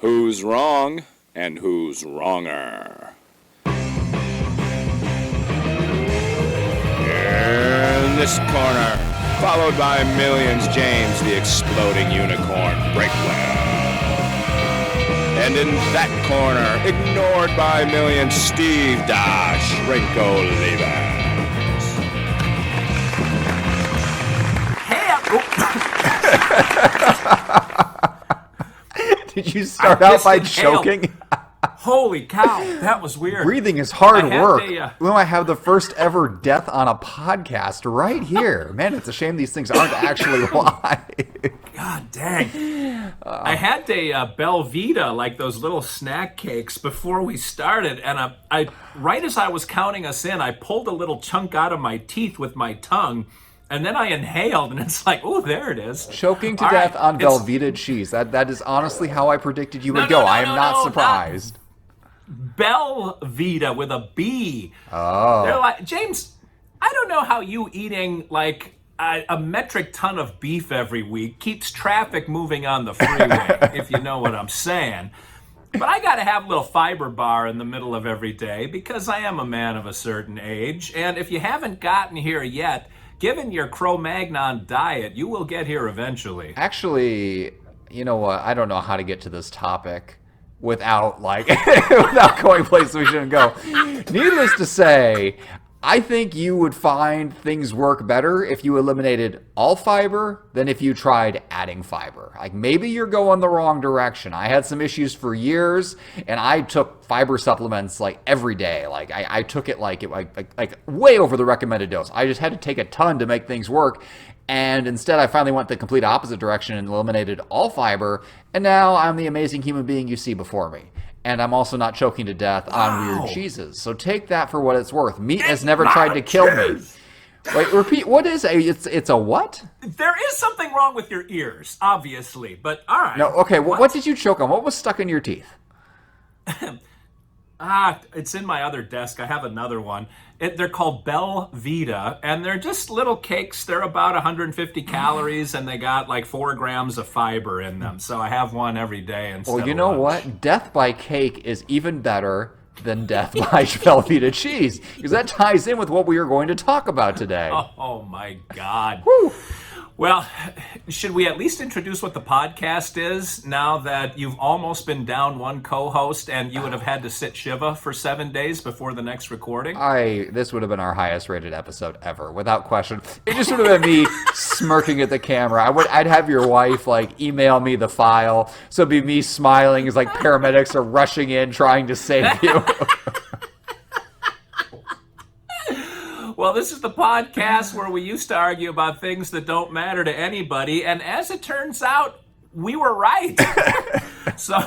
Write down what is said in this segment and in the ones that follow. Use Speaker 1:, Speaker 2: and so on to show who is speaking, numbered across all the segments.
Speaker 1: Who's wrong and who's wronger? In this corner, followed by millions, James the Exploding Unicorn Breakwell. And in that corner, ignored by millions, Steve Dash Rinko Levens.
Speaker 2: Did you start out by choking?
Speaker 3: Holy cow, that was weird.
Speaker 2: Breathing is hard work. I have the first ever death on a podcast right here. Man, it's a shame these things aren't actually live.
Speaker 3: God dang. I had a Belvita, like those little snack cakes, before we started, and I right as I was counting us in, I pulled a little chunk out of my teeth with my tongue, and then I inhaled, and it's like, oh, there it is.
Speaker 2: Choking to death on Velveeta cheese. That is honestly how I predicted you would go. I am not surprised.
Speaker 3: Belvita with a B.
Speaker 2: Oh.
Speaker 3: They're like, James, I don't know how you eating like a metric ton of beef every week keeps traffic moving on the freeway, if you know what I'm saying. But I got to have a little fiber bar in the middle of every day because I am a man of a certain age. And if you haven't gotten here yet, given your Cro-Magnon diet, you will get here eventually.
Speaker 2: Actually, you know what? I don't know how to get to this topic without without going places we shouldn't go. Needless to say, I think you would find things work better if you eliminated all fiber than if you tried adding fiber. Like, maybe you're going the wrong direction. I had some issues for years, and I took fiber supplements like every day. Like, I took it like way over the recommended dose. I just had to take a ton to make things work. And instead, I finally went the complete opposite direction and eliminated all fiber. And now I'm the amazing human being you see before me. And I'm also not choking to death on weird cheeses. So take that for what it's worth. Meat has never tried to kill me. Wait, repeat. What is it's a what?
Speaker 3: There is something wrong with your ears, obviously. But all right.
Speaker 2: No, okay. What did you choke on? What was stuck in your teeth?
Speaker 3: It's in my other desk. I have another one. They're called Belvita, and they're just little cakes. They're about 150 calories, and they got like 4 grams of fiber in them. So I have one every day instead
Speaker 2: Well, you know what? Death by cake is even better than death by Velveeta cheese, because that ties in with what we are going to talk about today.
Speaker 3: Oh my God.
Speaker 2: Whew.
Speaker 3: Well, should we at least introduce what the podcast is now that you've almost been down one co-host and you would have had to sit Shiva for 7 days before the next recording?
Speaker 2: This would have been our highest rated episode ever, without question. It just would have been me smirking at the camera. I'd have your wife email me the file, so it'd be me smiling as paramedics are rushing in trying to save you.
Speaker 3: Well, this is the podcast where we used to argue about things that don't matter to anybody, and as it turns out, we were right. So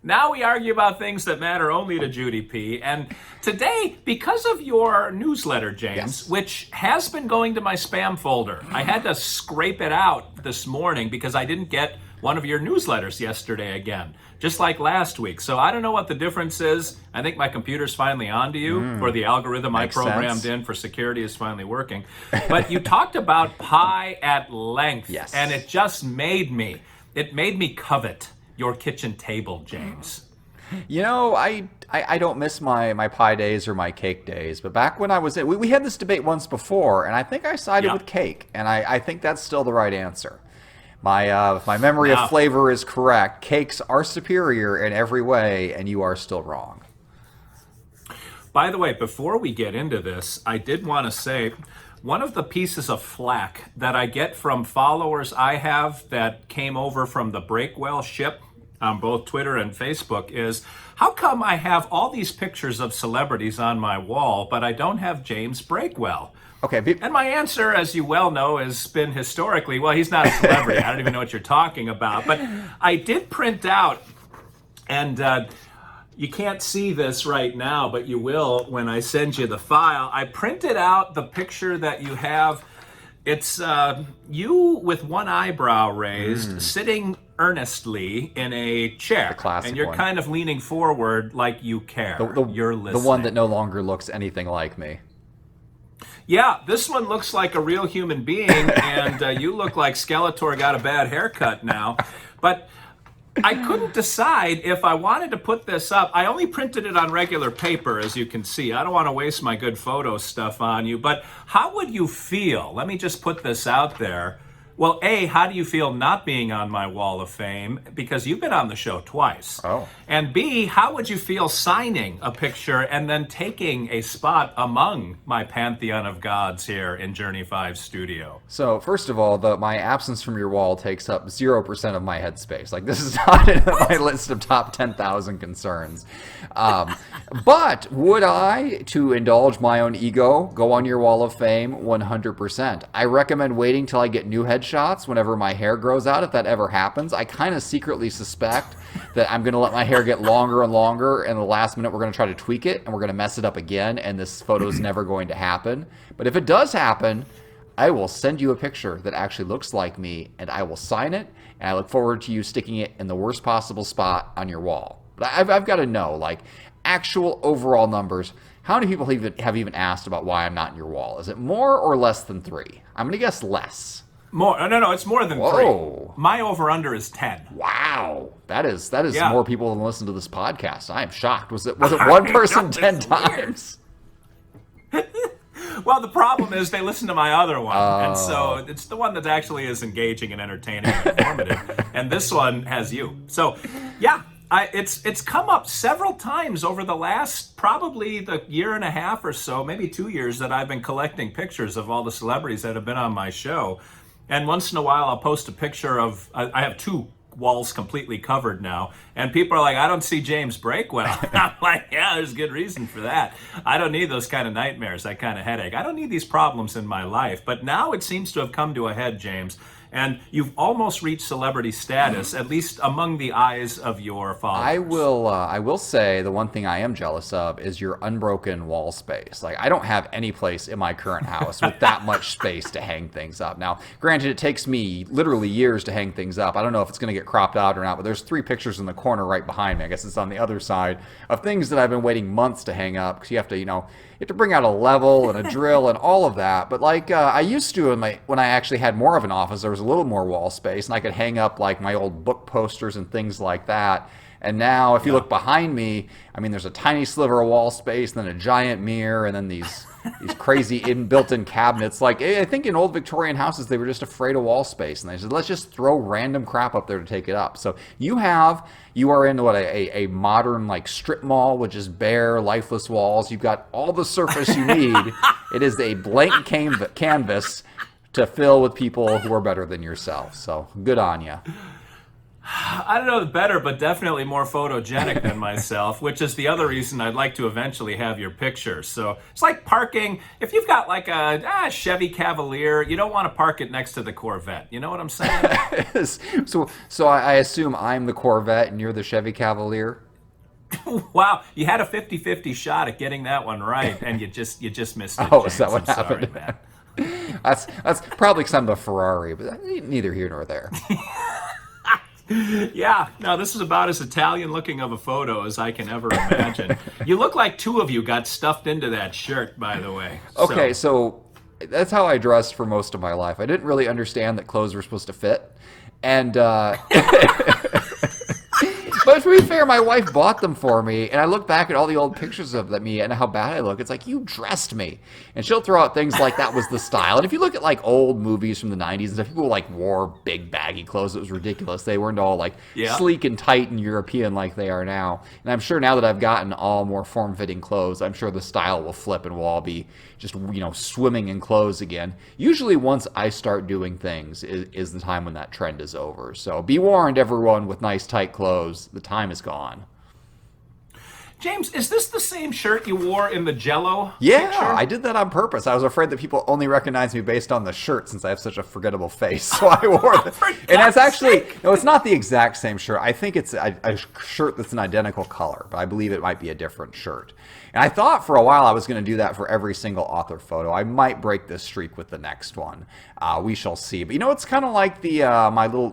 Speaker 3: now we argue about things that matter only to Judy P. And today, because of your newsletter, James,
Speaker 2: yes,
Speaker 3: which has been going to my spam folder, I had to scrape it out this morning because I didn't get one of your newsletters yesterday again, just like last week. So I don't know what the difference is. I think my computer's finally onto you, or the algorithm I programmed in for security is finally working. But you talked about pie at length,
Speaker 2: yes,
Speaker 3: and it just made me covet your kitchen table, James.
Speaker 2: You know, I don't miss my pie days or my cake days, but back when I was we had this debate once before, and I think I sided with cake, and I think that's still the right answer. My memory of flavor is correct. Cakes are superior in every way, and you are still wrong.
Speaker 3: By the way, before we get into this, I did want to say one of the pieces of flack that I get from followers I have that came over from the Breakwell ship on both Twitter and Facebook is, how come I have all these pictures of celebrities on my wall, but I don't have James Breakwell?
Speaker 2: Okay.
Speaker 3: And my answer, as you well know, has been historically, well, he's not a celebrity. I don't even know what you're talking about. But I did print out, and you can't see this right now, but you will when I send you the file. I printed out the picture that you have. It's you with one eyebrow raised, sitting earnestly in a chair.
Speaker 2: The classic
Speaker 3: and you're
Speaker 2: one.
Speaker 3: Kind of leaning forward like you care. You're listening.
Speaker 2: The one that no longer looks anything like me.
Speaker 3: Yeah, this one looks like a real human being, and you look like Skeletor got a bad haircut now. But I couldn't decide if I wanted to put this up. I only printed it on regular paper, as you can see. I don't want to waste my good photo stuff on you, but how would you feel? Let me just put this out there. Well, A, how do you feel not being on my wall of fame? Because you've been on the show twice.
Speaker 2: Oh.
Speaker 3: And B, how would you feel signing a picture and then taking a spot among my pantheon of gods here in Journey 5 studio?
Speaker 2: So, first of all, my absence from your wall takes up 0% of my headspace. Like, this is not in my list of top 10,000 concerns. But would I, to indulge my own ego, go on your wall of fame? 100%. I recommend waiting till I get new headshots whenever my hair grows out, if that ever happens. I kind of secretly suspect that I'm going to let my hair get longer and longer, and the last minute we're going to try to tweak it, and we're going to mess it up again, and this photo's never going to happen. But if it does happen, I will send you a picture that actually looks like me, and I will sign it, and I look forward to you sticking it in the worst possible spot on your wall. But I've got to know, like, actual overall numbers. How many people have even asked about why I'm not in your wall? Is it more or less than 3? I'm going to guess less.
Speaker 3: More? No, it's more than
Speaker 2: Whoa.
Speaker 3: 3. My over-under is 10.
Speaker 2: Wow. That is
Speaker 3: Yeah.
Speaker 2: more people than listen to this podcast. I am shocked. Was it one person 10 times?
Speaker 3: Well, the problem is they listen to my other one, and so it's the one that actually is engaging and entertaining and informative, and this one has you. So, yeah, it's come up several times over the last probably the year and a half or so, maybe 2 years, that I've been collecting pictures of all the celebrities that have been on my show, and once in a while I'll post a picture of, I have 2 walls completely covered now, and people are like, I don't see James Breakwell. I'm like, yeah, there's good reason for that. I don't need those kind of nightmares, that kind of headache. I don't need these problems in my life. But now it seems to have come to a head, James, and you've almost reached celebrity status, at least among the eyes of your followers.
Speaker 2: I will say the one thing I am jealous of is your unbroken wall space. Like, I don't have any place in my current house with that much space to hang things up. Now, granted, it takes me literally years to hang things up. I don't know if it's going to get cropped out or not, but there's 3 pictures in the corner right behind me. I guess it's on the other side of things that I've been waiting months to hang up, because you have to bring out a level and a drill and all of that. But like I used to when I actually had more of an office, there was a little more wall space, and I could hang up like my old book posters and things like that. And now if you look behind me, I mean, there's a tiny sliver of wall space, and then a giant mirror, and then these crazy built-in cabinets. Like, I think in old Victorian houses, they were just afraid of wall space, and they said, let's just throw random crap up there to take it up. So you are in a modern like strip mall with just bare, lifeless walls. You've got all the surface you need. It is a blank canvas to fill with people who are better than yourself. So good on you.
Speaker 3: I don't know better, but definitely more photogenic than myself, which is the other reason I'd like to eventually have your picture. So it's like parking. If you've got like a Chevy Cavalier, you don't want to park it next to the Corvette. You know what I'm saying?
Speaker 2: So I assume I'm the Corvette and you're the Chevy Cavalier?
Speaker 3: Wow, you had a 50-50 shot at getting that one right, and you just missed it.
Speaker 2: Oh,
Speaker 3: James.
Speaker 2: is that what
Speaker 3: I'm
Speaker 2: happened?
Speaker 3: Sorry, man.
Speaker 2: That's probably because I'm the Ferrari, but neither here nor there.
Speaker 3: Yeah, no, this is about as Italian-looking of a photo as I can ever imagine. You look like 2 of you got stuffed into that shirt, by the way.
Speaker 2: Okay, so that's how I dressed for most of my life. I didn't really understand that clothes were supposed to fit. And but to be fair, my wife bought them for me, and I look back at all the old pictures of me and how bad I look. It's like, you dressed me. And she'll throw out things like that was the style. And if you look at like old movies from the 90s and stuff, people like wore big baggy clothes. It was ridiculous. They weren't all like sleek and tight and European like they are now. And I'm sure now that I've gotten all more form-fitting clothes, I'm sure the style will flip and we'll all be just, swimming in clothes again. Usually once I start doing things is the time when that trend is over. So be warned, everyone with nice tight clothes. The time is gone.
Speaker 3: James, is this the same shirt you wore in the Jell-O
Speaker 2: Yeah,
Speaker 3: picture?
Speaker 2: I did that on purpose. I was afraid that people only recognize me based on the shirt since I have such a forgettable face. So I wore it. And that's actually, no, it's not the exact same shirt. I think it's a shirt that's an identical color, but I believe it might be a different shirt. And I thought for a while I was going to do that for every single author photo. I might break this streak with the next one. We shall see. But it's kind of like the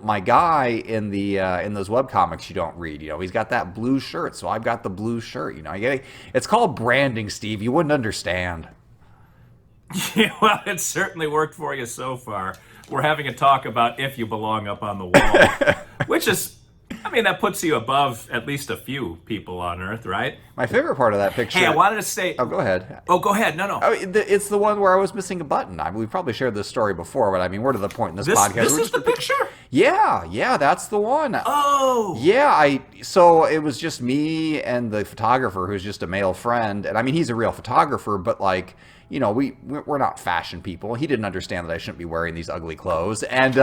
Speaker 2: my guy in those webcomics you don't read. He's got that blue shirt, so I've got the blue shirt. It's called branding, Steve. You wouldn't understand.
Speaker 3: Yeah, well, it certainly worked for you so far. We're having a talk about if you belong up on the wall, which is I mean, that puts you above at least a few people on Earth, right?
Speaker 2: My favorite part of that picture.
Speaker 3: Hey, I wanted to say.
Speaker 2: Oh, go ahead.
Speaker 3: Oh, go ahead. No, no.
Speaker 2: Oh, it's the one where I was missing a button. I mean, we probably shared this story before, but I mean, we're to the point in this podcast.
Speaker 3: This is the picture?
Speaker 2: Yeah, that's the one.
Speaker 3: Oh.
Speaker 2: Yeah, so it was just me and the photographer, who's just a male friend, and I mean, he's a real photographer, but like, you know, we're not fashion people. He didn't understand that I shouldn't be wearing these ugly clothes, and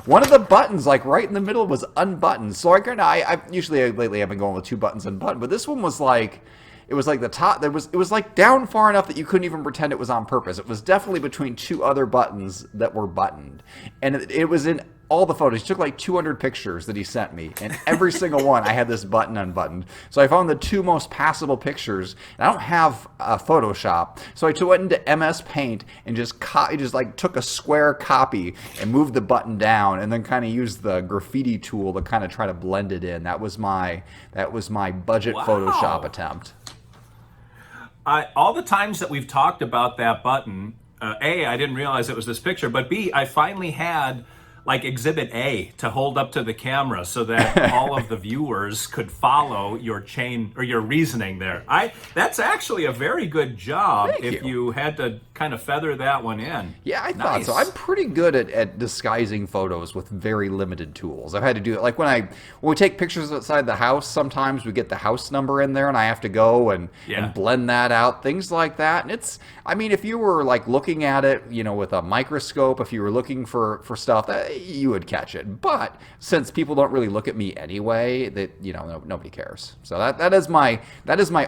Speaker 2: one of the buttons, like right in the middle, was unbuttoned. So I usually lately I've been going with 2 buttons unbuttoned, but this one was like. It was like the top. It was like down far enough that you couldn't even pretend it was on purpose. It was definitely between 2 other buttons that were buttoned, and it was in all the photos. He took like 200 pictures that he sent me, and every single one I had this button unbuttoned. So I found the 2 most passable pictures. And I don't have Photoshop, so I went into MS Paint and just like took a square copy and moved the button down, and then kind of used the graffiti tool to kind of try to blend it in. That was my budget Photoshop attempt.
Speaker 3: All the times that we've talked about that button, A, I didn't realize it was this picture, but B, I finally had like Exhibit A to hold up to the camera so that all of the viewers could follow your chain or your reasoning there. That's actually a very good job.
Speaker 2: Thank you.
Speaker 3: You had to kind of feather that one in.
Speaker 2: Yeah, I thought so. I'm pretty good at disguising photos with very limited tools. I've had to do it like when we take pictures outside the house. Sometimes we get the house number in there, and I have to go and blend that out, things like that. And I mean, if you were like looking at it, you know, with a microscope, if you were looking for stuff, you would catch it. But since people don't really look at me anyway, that, you know, nobody cares. So that is my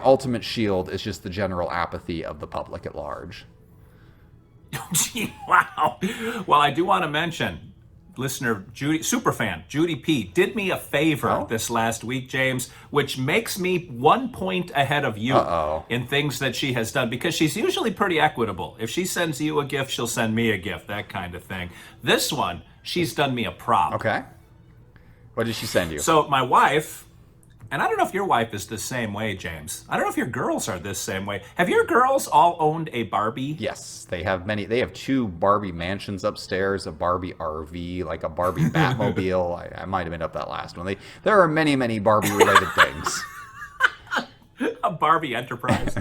Speaker 2: ultimate shield, is just the general apathy of the public at large.
Speaker 3: Gee, wow. Well, I do want to mention, listener Judy, superfan Judy P, did me a favor this last week, James, which makes me 1 point ahead of you in things that she has done, because she's usually pretty equitable. If she sends you a gift, she'll send me a gift, that kind of thing. This one, she's done me a prop.
Speaker 2: Okay. What did she send you?
Speaker 3: So my wife, and I don't know if your wife is the same way, James. I don't know if your girls are this same way. Have your girls all owned a Barbie?
Speaker 2: Yes, they have many. They have 2 Barbie mansions upstairs, a Barbie RV, like a Barbie Batmobile. I might have been up that last one. There are many, many Barbie-related things.
Speaker 3: A Barbie enterprise.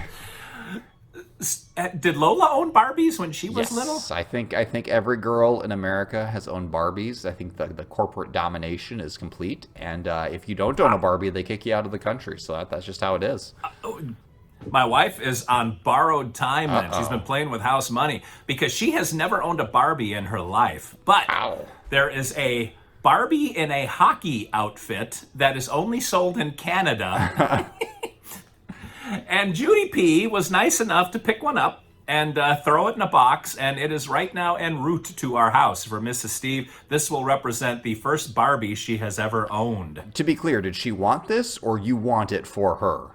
Speaker 3: Did Lola own Barbies when she was little?
Speaker 2: Yes, I think every girl in America has owned Barbies. I think the corporate domination is complete, and if you don't own a Barbie, they kick you out of the country. So that's just how it is.
Speaker 3: My wife is on borrowed time, and she's been playing with house money because she has never owned a Barbie in her life. But there is a Barbie in a hockey outfit that is only sold in Canada. And Judy P was nice enough to pick one up and throw it in a box, and it is right now en route to our house for Mrs. Steve. This will represent the first Barbie she has ever owned.
Speaker 2: To be clear, did she want this, or you want it for her?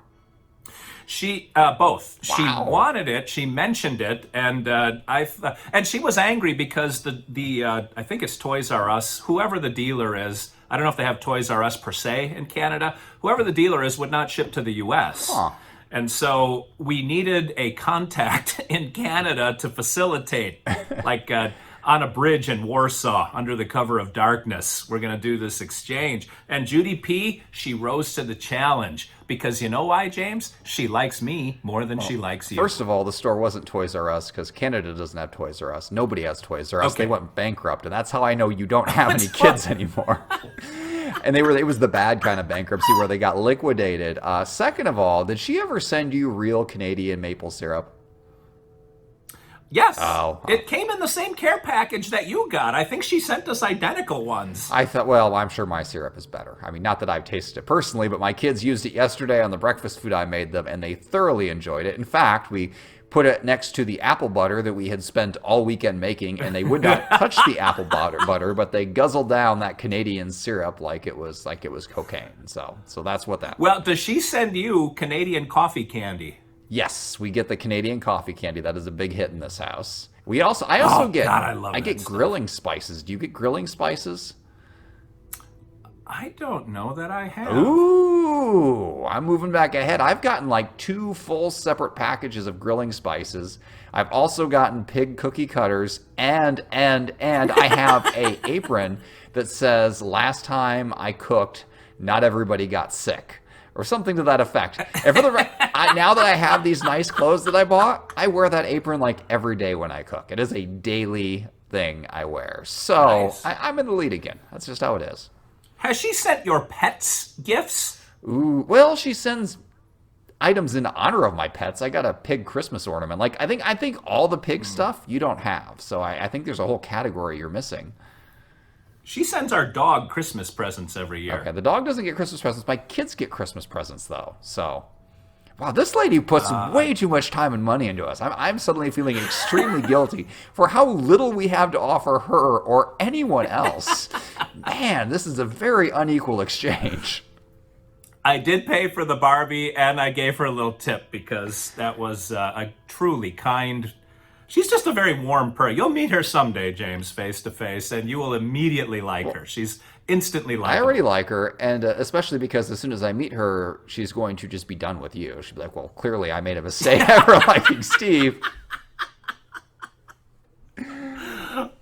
Speaker 3: She both.
Speaker 2: Wow.
Speaker 3: She wanted it. She mentioned it, and and she was angry because the I think it's Toys R Us. Whoever the dealer is, I don't know if they have Toys R Us per se in Canada. Whoever the dealer is would not ship to the U.S. And so we needed a contact in Canada to facilitate, like on a bridge in Warsaw under the cover of darkness. We're going to do this exchange. And Judy P, she rose to the challenge because you know why, James? She likes me more than she likes you.
Speaker 2: First of all, the store wasn't Toys R Us because Canada doesn't have Toys R Us. Nobody has Toys R Us.
Speaker 3: Okay.
Speaker 2: They went bankrupt, and that's how I know you don't have any kids anymore. And it was the bad kind of bankruptcy where they got liquidated. Second of all, did she ever send you real Canadian maple syrup?
Speaker 3: Yes. It came in the same care package that you got. I think she sent us identical ones.
Speaker 2: I thought, well, I'm sure my syrup is better. I mean, not that I've tasted it personally, but my kids used it yesterday on the breakfast food I made them, and they thoroughly enjoyed it. In fact, we put it next to the apple butter that we had spent all weekend making, and they would not touch the apple butter, but they guzzled down that Canadian syrup like it was cocaine. So that's what that.
Speaker 3: Well, does she send you Canadian coffee candy?
Speaker 2: Yes, we get the Canadian coffee candy. That is a big hit in this house. I also get grilling spices. Do you get grilling spices?
Speaker 3: I don't know that I have.
Speaker 2: Ooh, I'm moving back ahead. I've gotten like 2 full separate packages of grilling spices. I've also gotten pig cookie cutters, and I have a apron that says last time I cooked not everybody got sick. Or something to that effect. And for the now that I have these nice clothes that I bought, I wear that apron like every day when I cook. It is a daily thing I wear. So
Speaker 3: Nice.
Speaker 2: I'm in the lead again. That's just how it is.
Speaker 3: Has she sent your pets gifts?
Speaker 2: Ooh, well, she sends items in honor of my pets. I got a pig Christmas ornament. Like I think all the pig stuff you don't have. So I think there's a whole category you're missing.
Speaker 3: She sends our dog Christmas presents every year.
Speaker 2: Okay, the dog doesn't get Christmas presents. My kids get Christmas presents though. So, wow, this lady puts way too much time and money into us. I'm suddenly feeling extremely guilty for how little we have to offer her or anyone else. Man, this is a very unequal exchange.
Speaker 3: I did pay for the Barbie, and I gave her a little tip because that was a truly kind. She's just a very warm person. You'll meet her someday, James, face to face, and you will immediately like her. She's instantly likable.
Speaker 2: I already like her, and especially because as soon as I meet her, she's going to just be done with you. She'll be like, well, clearly I made a mistake ever liking Steve.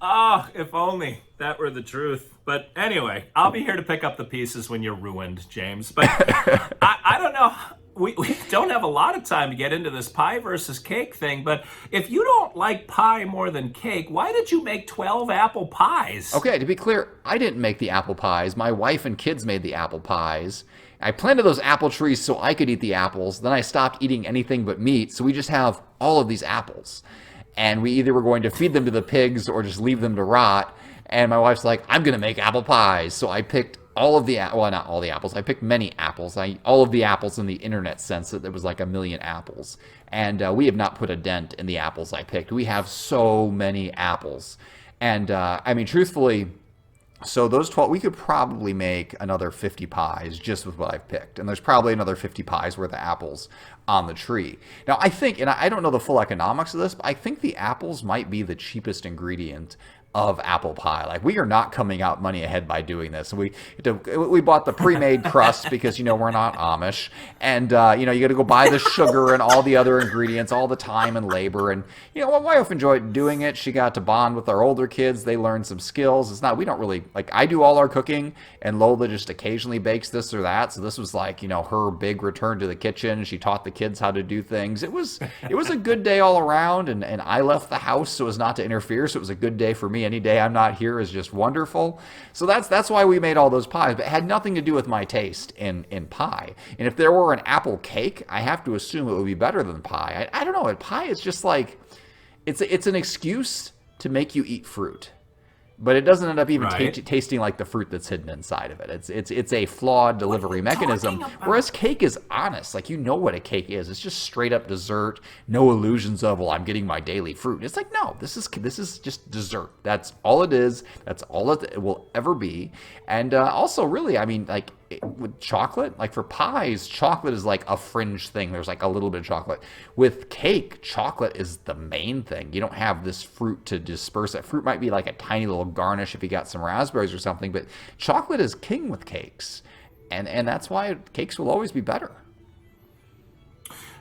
Speaker 3: Ah, if only that were the truth. But anyway, I'll be here to pick up the pieces when you're ruined, James. But I don't know. We don't have a lot of time to get into this pie versus cake thing, but if you don't like pie more than cake, why did you make 12 apple pies?
Speaker 2: Okay, to be clear, I didn't make the apple pies. My wife and kids made the apple pies. I planted those apple trees so I could eat the apples. Then I stopped eating anything but meat, so we just have all of these apples. And we either were going to feed them to the pigs or just leave them to rot. And my wife's like, I'm going to make apple pies. So I picked all of the, well, not all the apples. I picked many apples. All of the apples in the internet sense that there was like 1 million apples. And we have not put a dent in the apples I picked. We have so many apples. And I mean, truthfully, so those 12, we could probably make another 50 pies just with what I've picked. And there's probably another 50 pies worth of apples on the tree. Now, I think, and I don't know the full economics of this, but I think the apples might be the cheapest ingredient of apple pie. Like, we are not coming out money ahead by doing this. We bought the pre-made crust because, you know, we're not Amish. And, you know, you got to go buy the sugar and all the other ingredients, all the time and labor. And, you know, my wife enjoyed doing it. She got to bond with our older kids. They learned some skills. It's not, we don't really, like, I do all our cooking and Lola just occasionally bakes this or that. So this was like, you know, her big return to the kitchen. She taught the kids how to do things. It was a good day all around. And I left the house so as not to interfere. So it was a good day for me. Any day I'm not here is just wonderful. So that's why we made all those pies, but it had nothing to do with my taste in pie. And if there were an apple cake, I have to assume it would be better than pie. I don't know. Pie is just like, it's an excuse to make you eat fruit. But it doesn't end up even tasting like the fruit that's hidden inside of it. It's a flawed delivery mechanism. Whereas cake is honest. Like, you know what a cake is. It's just straight up dessert. No illusions of, well, I'm getting my daily fruit. It's like, no, this is just dessert. That's all it is. That's all it will ever be. And also, really, I mean, like, with chocolate, like for pies, chocolate is like a fringe thing. There's like a little bit of chocolate. With cake, chocolate is the main thing. You don't have this fruit to disperse it. Fruit might be like a tiny little garnish if you got some raspberries or something, but chocolate is king with cakes. And that's why cakes will always be better.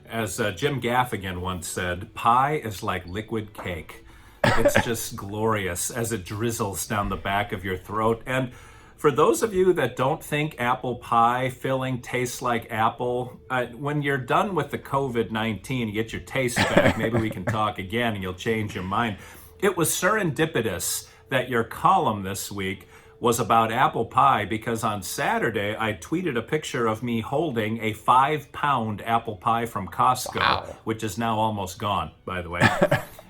Speaker 3: As Jim Gaffigan once said, pie is like liquid cake. It's just glorious as it drizzles down the back of your throat. And for those of you that don't think apple pie filling tastes like apple, when you're done with the COVID-19, you get your taste back. Maybe we can talk again and you'll change your mind. It was serendipitous that your column this week was about apple pie because on Saturday I tweeted a picture of me holding a 5-pound apple pie from Costco, which is now almost gone, by the way.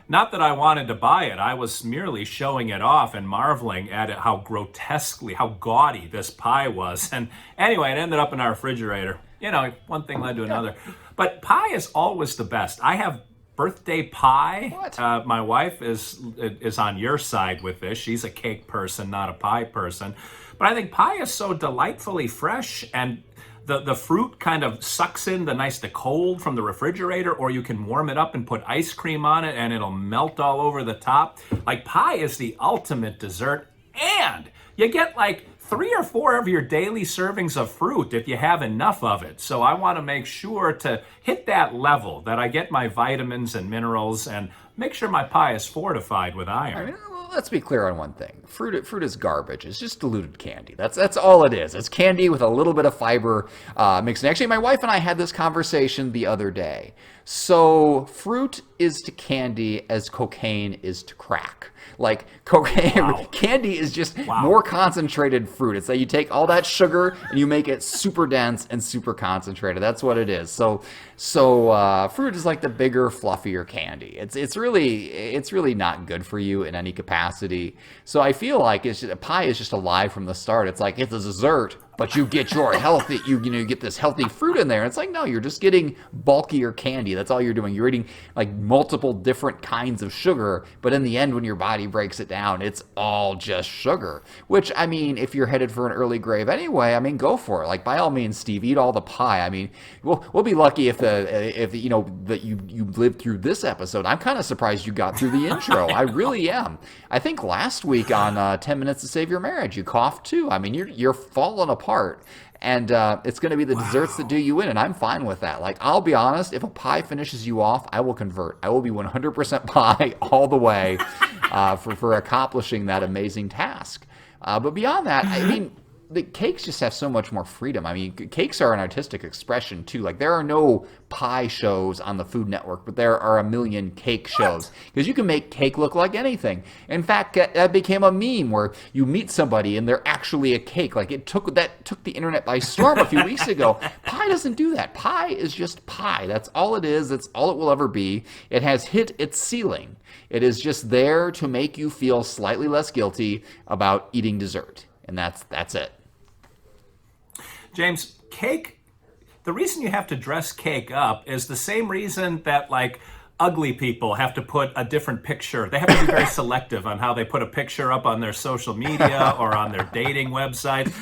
Speaker 3: Not that I wanted to buy it. I was merely showing it off and marveling at it, how grotesquely, how gaudy this pie was. And anyway, it ended up in our refrigerator. You know, one thing led to another. But pie is always the best. I have birthday pie.
Speaker 2: What?
Speaker 3: My wife is on your side with this. She's a cake person, not a pie person. But I think pie is so delightfully fresh, and the fruit kind of sucks in the cold from the refrigerator, or you can warm it up and put ice cream on it and it'll melt all over the top. Like, pie is the ultimate dessert, and you get like 3 or 4 of your daily servings of fruit if you have enough of it. So I want to make sure to hit that level that I get my vitamins and minerals and make sure my pie is fortified with iron.
Speaker 2: I mean, well, let's be clear on one thing. Fruit is garbage. It's just diluted candy. That's all it is. It's candy with a little bit of fiber mixed in. Actually, my wife and I had this conversation the other day. So fruit is to candy as cocaine is to crack. Like cocaine, candy is just more concentrated fruit. It's like you take all that sugar and you make it super dense and super concentrated. That's what it is. So fruit is like the bigger, fluffier candy. It's really not good for you in any capacity. So I feel like pie is just a lie from the start. It's like it's a dessert, but you get your healthy, you get this healthy fruit in there. It's like, no, you're just getting bulkier candy. That's all you're doing. You're eating like multiple different kinds of sugar, but in the end, when your body breaks it down, it's all just sugar. Which, I mean, if you're headed for an early grave anyway, I mean, go for it. Like, by all means, Steve, eat all the pie. I mean, we'll be lucky if that you lived through this episode. I'm kind of surprised you got through the intro. I really am. I think last week on 10 Minutes to Save Your Marriage, you coughed too. I mean, you're falling apart. And it's going to be the desserts that do you in, and I'm fine with that. Like, I'll be honest, if a pie finishes you off, I will convert. I will be 100% pie all the way for accomplishing that amazing task. But beyond that, I mean, the cakes just have so much more freedom. I mean, cakes are an artistic expression too. Like, there are no pie shows on the Food Network, but there are a million cake shows because you can make cake look like anything. In fact, that became a meme where you meet somebody and they're actually a cake. Like, it took the internet by storm a few weeks ago. Pie doesn't do that. Pie is just pie. That's all it is. That's all it will ever be. It has hit its ceiling. It is just there to make you feel slightly less guilty about eating dessert, and that's it.
Speaker 3: James, cake, the reason you have to dress cake up is the same reason that, like, ugly people have to put a different picture. They have to be very selective on how they put a picture up on their social media or on their dating website.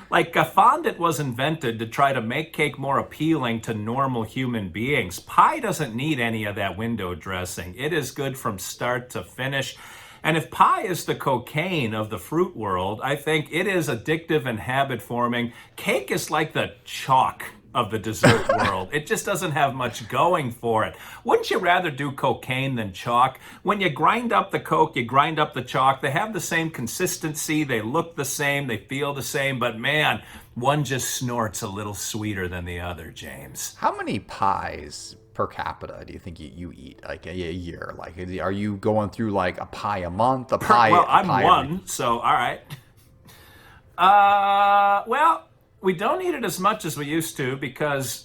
Speaker 3: Like, fondant was invented to try to make cake more appealing to normal human beings. Pie doesn't need any of that window dressing. It is good from start to finish. And if pie is the cocaine of the fruit world, I think it is addictive and habit-forming. Cake is like the chalk of the dessert world. It just doesn't have much going for it. Wouldn't you rather do cocaine than chalk? When you grind up the coke, you grind up the chalk. They have the same consistency. They look the same. They feel the same. But man, one just snorts a little sweeter than the other, James.
Speaker 2: How many pies per capita do you think you eat like a year? Like, are you going through like a pie a month, a pie?
Speaker 3: Well, I'm one, so all right. Well, we don't eat it as much as we used to because,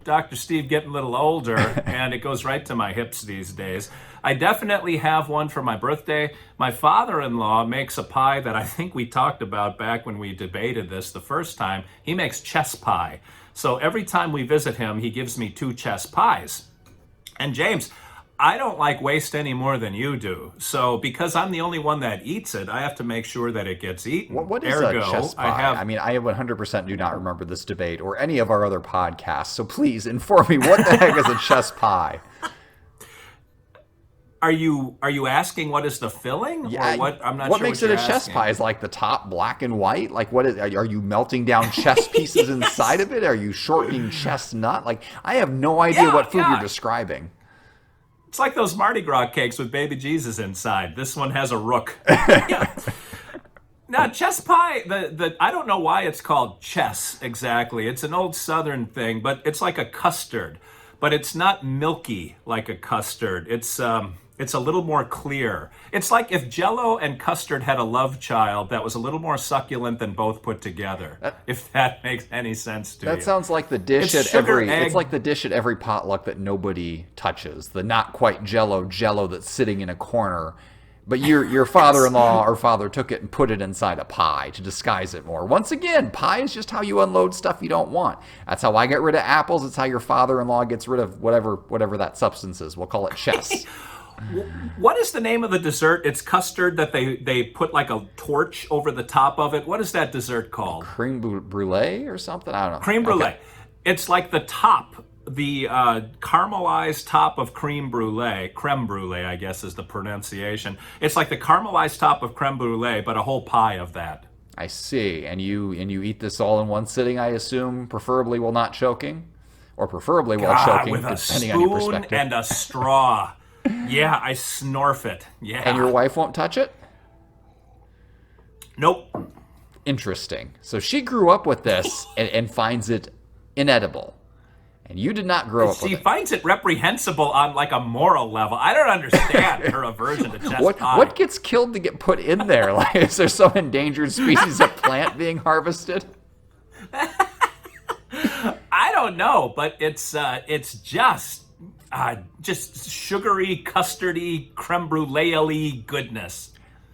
Speaker 3: Dr. Steve getting a little older and it goes right to my hips these days. I definitely have one for my birthday. My father-in-law makes a pie that I think we talked about back when we debated this the first time. He makes chess pie. So every time we visit him, he gives me 2 chess pies. And James, I don't like waste any more than you do. So because I'm the only one that eats it, I have to make sure that it gets eaten.
Speaker 2: What is a chess pie? I mean, I 100% do not remember this debate or any of our other podcasts. So please inform me, what the heck is a chess pie?
Speaker 3: Are you asking what is the filling?
Speaker 2: Yeah,
Speaker 3: or what? I'm not
Speaker 2: what
Speaker 3: sure
Speaker 2: makes
Speaker 3: what
Speaker 2: it a
Speaker 3: you're
Speaker 2: chess
Speaker 3: asking.
Speaker 2: pie? Is like the top black and white? Like, what is? Are you melting down chess pieces inside of it? Are you shortening chestnut? Like, I have no idea what food you're describing.
Speaker 3: It's like those Mardi Gras cakes with baby Jesus inside. This one has a rook. Yeah. Now, chess pie, I don't know why it's called chess exactly. It's an old Southern thing, but it's like a custard. But it's not milky like a custard. It's a little more clear. It's like if Jell-O and custard had a love child that was a little more succulent than both put together. If that makes any sense to you.
Speaker 2: That sounds like the dish
Speaker 3: It's
Speaker 2: at
Speaker 3: sugar,
Speaker 2: every.
Speaker 3: egg.
Speaker 2: It's like the dish at every potluck that nobody touches. The not quite Jell-O that's sitting in a corner. But your father-in-law or father took it and put it inside a pie to disguise it more. Once again, pie is just how you unload stuff you don't want. That's how I get rid of apples. It's how your father-in-law gets rid of whatever that substance is. We'll call it chess.
Speaker 3: What is the name of the dessert? It's custard that they put like a torch over the top of it. What is that dessert called?
Speaker 2: Creme brulee or something? I don't know.
Speaker 3: Creme brulee.
Speaker 2: Okay.
Speaker 3: It's like the top, the caramelized top of creme brulee. Creme brulee, I guess, is the pronunciation. It's like the caramelized top of creme brulee, but a whole pie of that.
Speaker 2: I see. And you eat this all in one sitting, I assume, preferably while not choking? Or preferably while choking,
Speaker 3: with a
Speaker 2: depending on your
Speaker 3: spoon
Speaker 2: perspective.
Speaker 3: and a straw. Yeah, I snorf it. Yeah.
Speaker 2: And your wife won't touch it?
Speaker 3: Nope.
Speaker 2: Interesting. So she grew up with this and finds it inedible. And you did not grow up with
Speaker 3: She
Speaker 2: it.
Speaker 3: finds it reprehensible on like a moral level. I don't understand her aversion to chest pie.
Speaker 2: What gets killed to get put in there? Like, is there some endangered species of plant being harvested?
Speaker 3: I don't know, but it's just sugary, custardy, creme brulee goodness.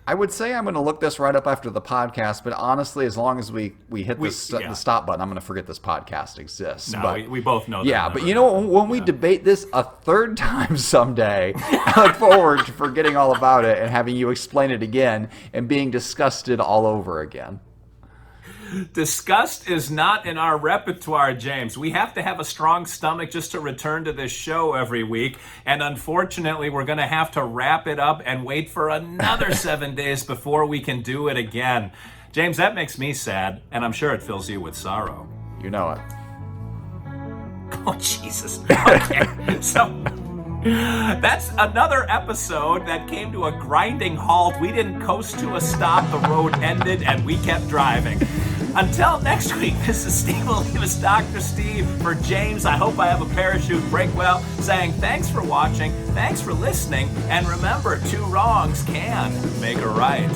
Speaker 2: I would say I'm going to look this right up after the podcast, but honestly, as long as we hit the stop button, I'm going to forget this podcast exists.
Speaker 3: No,
Speaker 2: but,
Speaker 3: we both know that.
Speaker 2: Yeah, but you know, when we debate this a third time someday, I look forward to forgetting all about it and having you explain it again and being disgusted all over again.
Speaker 3: Disgust is not in our repertoire, James. We have to have a strong stomach just to return to this show every week. And unfortunately, we're going to have to wrap it up and wait for another 7 days before we can do it again. James, that makes me sad, and I'm sure it fills you with sorrow.
Speaker 2: You know it.
Speaker 3: Oh, Jesus. Okay, so that's another episode that came to a grinding halt. We didn't coast to a stop. The road ended, and we kept driving. Until next week, this is Steve Olivas, Dr. Steve. For James, I hope I have a parachute break well, saying thanks for watching, thanks for listening, and remember, 2 wrongs can make a right.